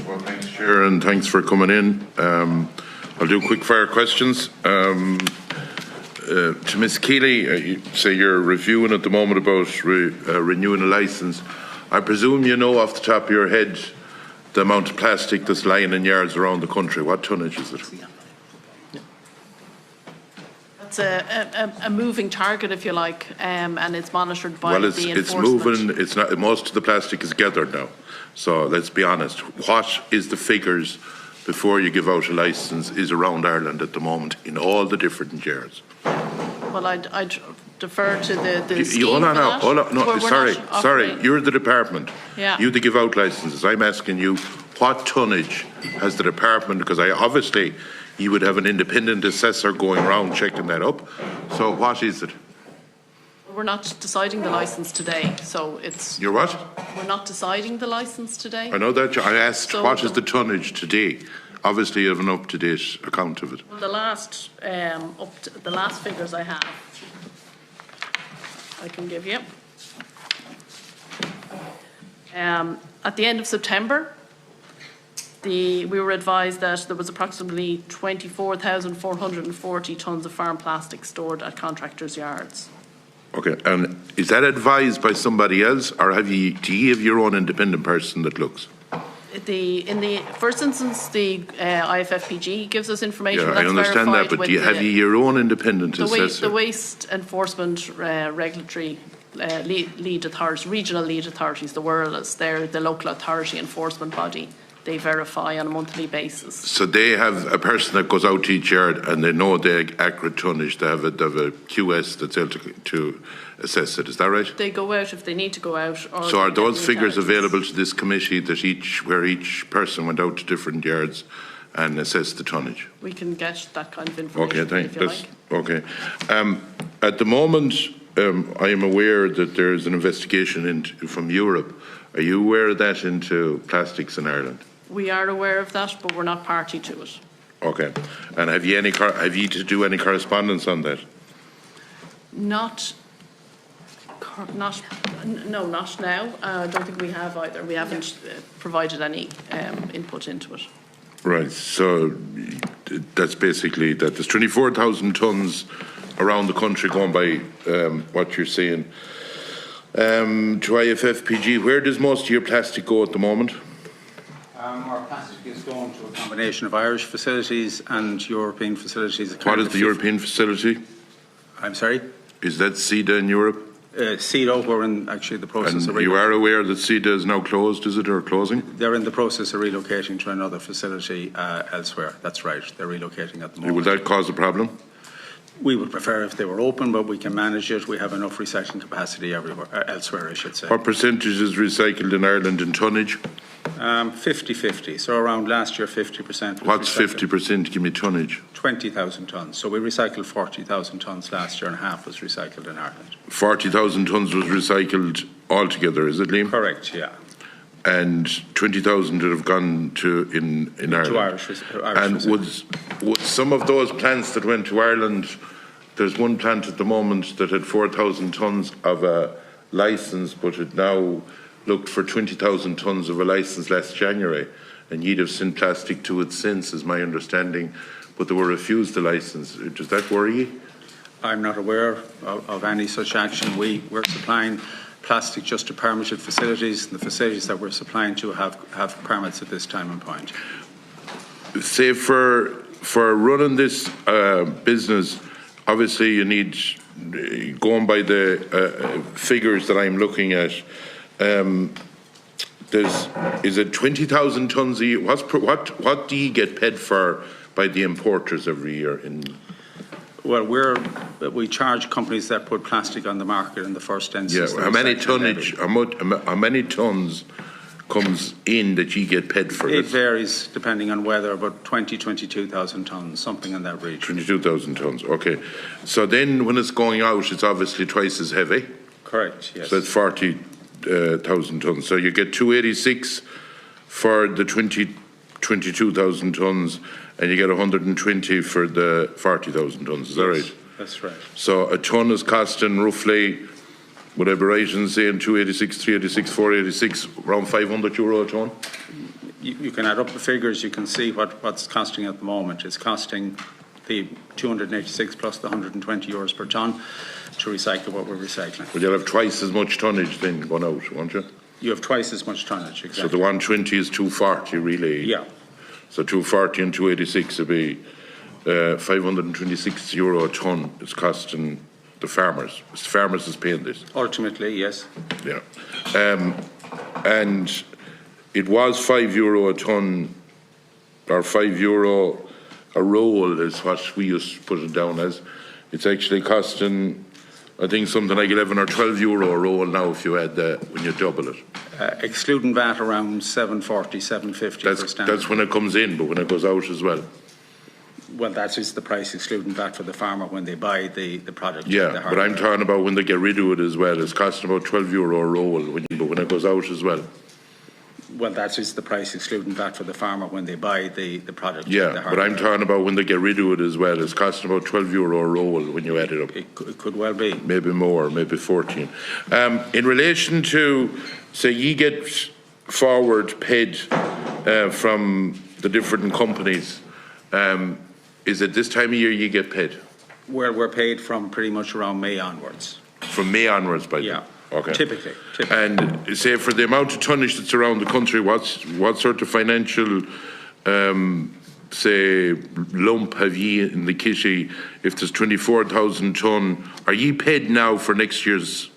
Well, thanks, Chair, and thanks for coming in. I'll do quick fire questions. To Ms. Keeley, you say you're reviewing at the moment about renewing a licence. I presume you know off the top of your head the amount of plastic that's lying in yards around the country. What tonnage is it? It's a moving target, if you like, and it's monitored by the enforcement. It's moving. It's not. Most of the plastic is gathered now. So let's be honest. What is the figures before you give out a licence is around Ireland at the moment in all the different yards? Well, I'd defer to the scheme hold on for now. that. Hold on. No, Well, sorry. You're the department. Yeah. You to give out licences. I'm asking you, what tonnage has the department? Because obviously you would have an independent assessor going around checking that up. So what is it? We're not deciding the licence today, so it's. You're what? We're not deciding the licence today. I know that. I asked So what is the tonnage today. Obviously, you have an up-to-date account of it. Well, the last figures I have, I can give you. At the end of September, we were advised that there was approximately 24,440 tonnes of farm plastic stored at contractors' yards. Okay, and is that advised by somebody else, or do you have your own independent person that looks? In the first instance, the IFFPG gives us information. Yeah, that's I understand that, but do you have your own independent assessor? The waste enforcement regulatory lead authorities, regional lead authorities, the WIRLAs, they're the local authority enforcement body. They verify on a monthly basis. So they have a person that goes out to each yard and they know the accurate tonnage. They have a QS that's able to assess it. Is that right? They go out if they need to go out. So are those figures available to this committee that where each person went out to different yards and assessed the tonnage? We can get that kind of information. Okay, thanks. Okay. At the moment, I am aware that there is an investigation from Europe. Are you aware of that into plastics in Ireland? We are aware of that, but we're not party to it. Okay. And have you to do any correspondence on that? Not now. I don't think we have either. We haven't provided any input into it. Right. So that's basically that. There's 24,000 tonnes around the country going by what you're saying. To IFFPG, where does most of your plastic go at the moment? Our plastic is going to a combination of Irish facilities and European facilities. What is the European facility? I'm sorry? Is that CEDA in Europe? CEDA, we're in actually the process of relocating. You are aware that CEDA is now closed, is it, or closing? They're in the process of relocating to another facility elsewhere. That's right. They're relocating at the moment. Will that cause a problem? We would prefer if they were open, but we can manage it. We have enough recycling capacity elsewhere, I should say. What percentage is recycled in Ireland in tonnage? 50-50. So around last year, 50%. What's 50%? Give me tonnage. 20,000 tonnes. So we recycled 40,000 tonnes last year and half was recycled in Ireland. 40,000 tonnes was recycled altogether, is it, Liam? Correct, yeah. And 20,000 that have gone in Ireland. To Irish and would some of those plants that went to Ireland, there's one plant at the moment that had 4,000 tonnes of a licence, but it now looked for 20,000 tonnes of a licence last January, and you'd have sent plastic to it since, is my understanding, but they were refused the licence. Does that worry you? I'm not aware of any such action. We're supplying plastic just to permitted facilities, and the facilities that we're supplying to have permits at this time and point. Say for running this business, obviously you need, going by the figures that I'm looking at, is it 20,000 tonnes a year? What do you get paid for by the importers every year? Well, we charge companies that put plastic on the market in the first instance. Yeah, how many tonnes comes in that you get paid for? It varies depending on weather, but 22,000 tonnes, something in that region. 22,000 tonnes, okay. So then when it's going out, it's obviously twice as heavy? Correct, yes. So that's 40,000 tonnes. So you get 286 for the 22,000 tonnes, and you get 120 for the 40,000 tonnes. Is that right? That's right. So a tonne is costing roughly, whatever Asians saying, 286, 386, 486, around €500 a tonne? you can add up the figures, you can see what's costing at the moment. It's costing the 286 plus the €120 per tonne to recycle what we're recycling. Well, you'll have twice as much tonnage then going out, won't you? You have twice as much tonnage, exactly. So the 120 is 240 really? Yeah. So 240 and 286 would be €526 a tonne is costing the farmers. The farmers is paying this. Ultimately, yes. Yeah. And it was €5 a tonne, or €5 a roll is what we used to put it down as. It's actually costing, I think, something like €11 or €12 a roll now if you add that, when you double it. Excluding VAT, around $7.40, $7.50 per standard. That's when it comes in, but when it goes out as well. Well, that is the price excluding VAT for the farmer when they buy the product. Yeah, but I'm talking about when they get rid of it as well. It's costing about €12 a roll, but when it goes out as well. Well, that is the price excluding VAT for the farmer when they buy the product. Yeah, but I'm talking about when they get rid of it as well. It's costing about €12 a roll when you add it up. It could well be. Maybe more, maybe 14. In relation to, say, you get forward paid from the different companies, is it this time of year you get paid? We're paid from pretty much around May onwards. From May onwards, by yeah. Okay. Typically. And say for the amount of tonnage that's around the country, what sort of financial, say, lump have ye in the kitty if there's 24,000 tonne? Are ye paid now for next year's,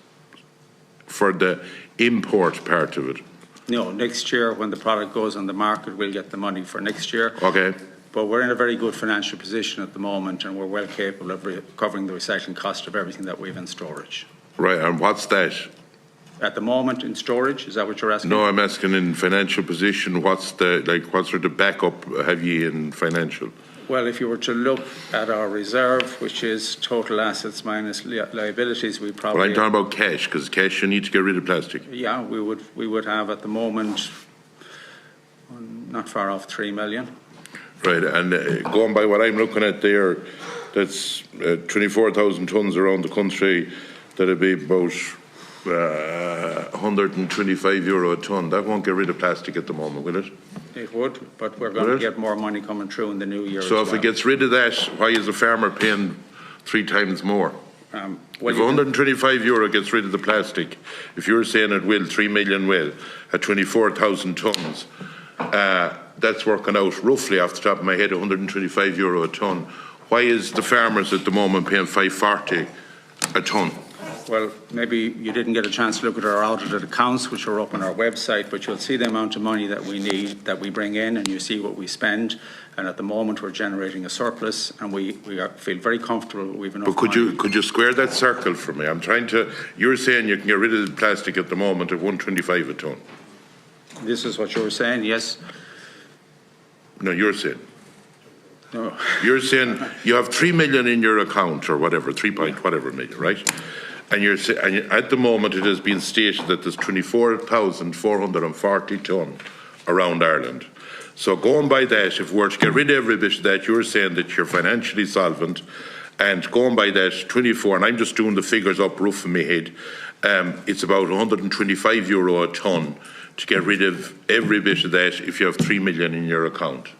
for the import part of it? No, next year when the product goes on the market, we'll get the money for next year. Okay. But we're in a very good financial position at the moment, and we're well capable of covering the recycling cost of everything that we have in storage. Right, and what's that? At the moment in storage, is that what you're asking? No, I'm asking in financial position, what's the, like, what sort of backup have ye in financial? Well, if you were to look at our reserve, which is total assets minus liabilities, we probably... Well, I'm talking about cash, because cash you need to get rid of plastic. Yeah, we would have at the moment not far off 3 million. Right, and going by what I'm looking at there, that's 24,000 tonnes around the country. That'd be about €125 a tonne. That won't get rid of plastic at the moment, will it? It would, but we're going to get more money coming through in the new year. So if it gets rid of that, why is the farmer paying 3 times more? Well, if €125 gets rid of the plastic, if you're saying it will, 3 million will, at 24,000 tonnes, that's working out roughly off the top of my head €125 a tonne. Why is the farmers at the moment paying $5.40 a tonne? Well, maybe you didn't get a chance to look at our audited accounts, which are up on our website, but you'll see the amount of money that we need, that we bring in, and you see what we spend. And at the moment, we're generating a surplus, and we feel very comfortable we've enough. But could you square that circle for me? I'm trying to. You're saying you can get rid of the plastic at the moment at $125 a tonne. This is what you were saying, yes. No, you're saying. No. You're saying you have 3 million in your account or whatever, 3 point whatever million, right? And you're saying, at the moment it has been stated that there's 24,440 tonne around Ireland. So going by that, if we're to get rid of every bit of that, you're saying that you're financially solvent, and going by that 24, and I'm just doing the figures up rough in my head, it's about €125 a tonne to get rid of every bit of that if you have 3 million in your account.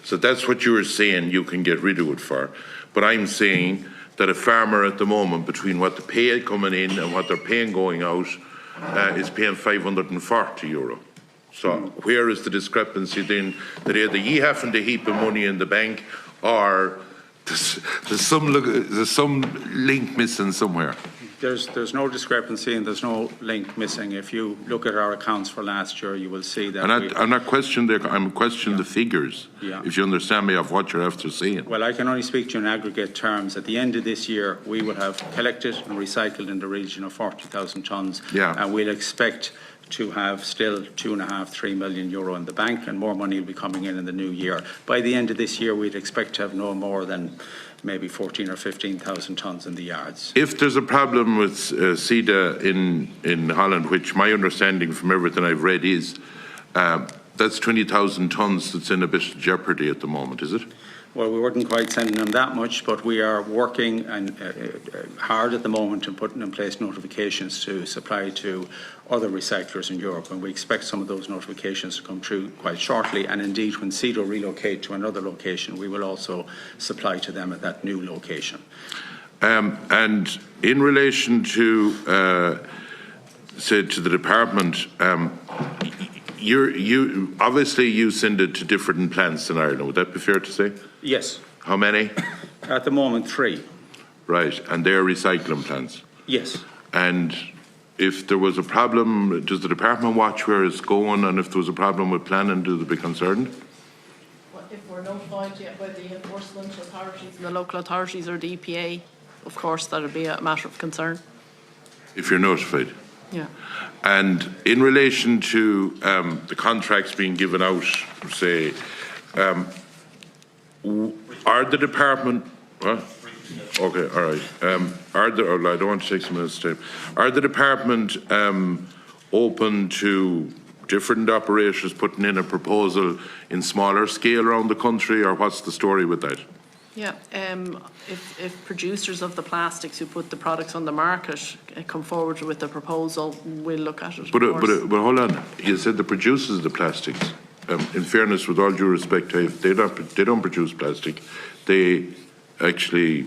So that's what you're saying you can get rid of it for. But I'm saying that a farmer at the moment, between what they pay coming in and what they're paying going out, is paying €540. So where is the discrepancy then, that either ye having a heap of money in the bank, or there's some link missing somewhere? There's no discrepancy and there's no link missing. If you look at our accounts for last year, you will see that. I'm not questioning I'm questioning the figures. Yeah. If you understand me of what you're after saying. Well, I can only speak to you in aggregate terms. At the end of this year, we will have collected and recycled in the region of 40,000 tonnes. Yeah. And we'll expect to have still €2.5–3 million in the bank, and more money will be coming in the new year. By the end of this year, we'd expect to have no more than maybe 14,000 or 15,000 tonnes in the yards. If there's a problem with CEDA in Holland, which my understanding from everything I've read is, that's 20,000 tonnes that's in a bit of jeopardy at the moment, is it? Well, we weren't quite sending them that much, but we are working hard at the moment and putting in place notifications to supply to other recyclers in Europe, and we expect some of those notifications to come through quite shortly. And indeed, when CEDO relocate to another location, we will also supply to them at that new location. And in relation to, say, to the department, you obviously you send it to different plants in Ireland. Would that be fair to say? Yes. How many? At the moment, 3. Right, and they're recycling plants. Yes. And if there was a problem, does the department watch where it's going? And if there was a problem with planning, do they be concerned? Well, if we're notified by the enforcement authorities and the local authorities or the EPA, of course, that would be a matter of concern. If you're notified? Yeah. And in relation to the contracts being given out, say, are the department, what? Okay, all right. I don't want to take some minutes' time. Are the department open to different operators putting in a proposal in smaller scale around the country, or what's the story with that? Yeah, if producers of the plastics who put the products on the market come forward with the proposal, we'll look at it. But hold on, you said the producers of the plastics. In fairness, with all due respect, they don't produce plastic. They actually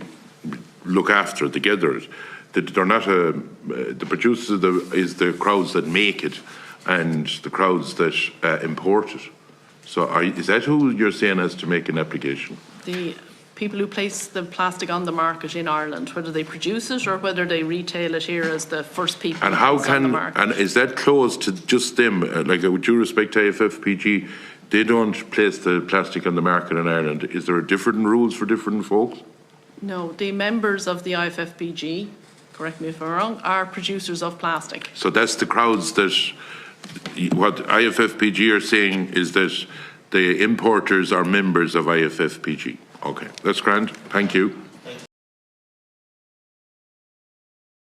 look after it, they gather it. They're not the producers is the crowds that make it, and the crowds that import it. So is that who you're saying has to make an application? The people who place the plastic on the market in Ireland, whether they produce it or whether they retail it here as the first people and how on the market. And is that closed to just them? Like, with due respect to IFFPG, they don't place the plastic on the market in Ireland. Is there different rules for different folks? No, the members of the IFFPG, correct me if I'm wrong, are producers of plastic. So that's the crowds that, what IFFPG are saying is that the importers are members of IFFPG. Okay, that's grand. Thank you.